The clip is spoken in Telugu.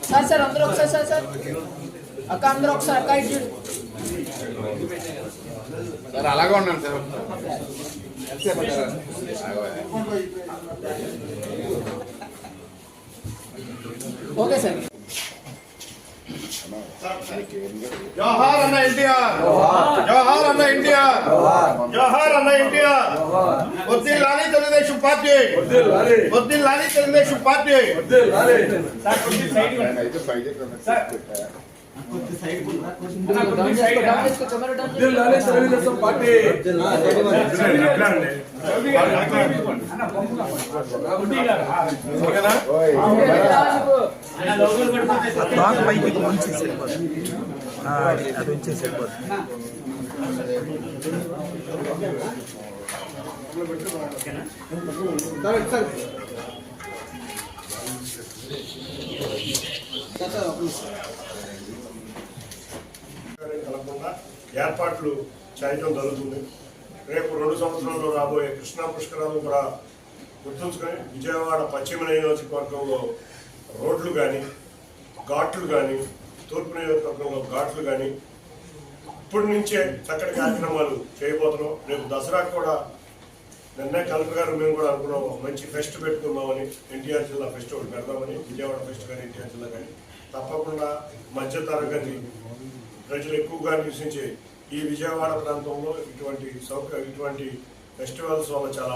సార్ సార్ అందరూ ఒకసారి సార్ సార్ అక్క అందరూ ఒకసారి అక్క ఇటు సార్ అలాగే ఉన్నాను సార్. Okay sir. జోహార్ అన్న ఎన్టీఆర్, జోహార్ అన్న ఎన్టీఆర్, జోహార్ అన్న ఎన్టీఆర్. వర్ధిల్లాలి తెలుగుదేశం పార్టీ, వర్ధిల్లాలి తెలుగుదేశం పార్టీ. తెలుగుదేశం పార్టీ అది వచ్చేసి కలగకుండా ఏర్పాట్లు చేయడం జరుగుతుంది. రేపు 2 సంవత్సరాల్లో రాబోయే కృష్ణా పుష్కరాలు కూడా గుర్తుంచుకొని విజయవాడ పశ్చిమ నియోజకవర్గంలో రోడ్లు కానీ ఘాట్లు కానీ తూర్పు నియోజకవర్గంలో ఘాట్లు కానీ ఇప్పటి నుంచే చక్కటి కార్యక్రమాలు చేయబోతున్నాం. రేపు దసరాకు కూడా నిన్నే కలెక్టర్ గారు మేము కూడా అనుకున్నాం మంచి ఫెస్ట్ పెట్టుకుందామని, ఎన్టీఆర్ జిల్లా ఫెస్ట్ ఒకటి పెడదామని, విజయవాడ ఫెస్ట్ కానీ ఎన్టీఆర్ జిల్లా కానీ. తప్పకుండా మధ్యతరగతి ప్రజలు ఎక్కువగా నివసించే ఈ విజయవాడ ప్రాంతంలో ఇటువంటి ఫెస్టివల్స్ వల్ల చాలా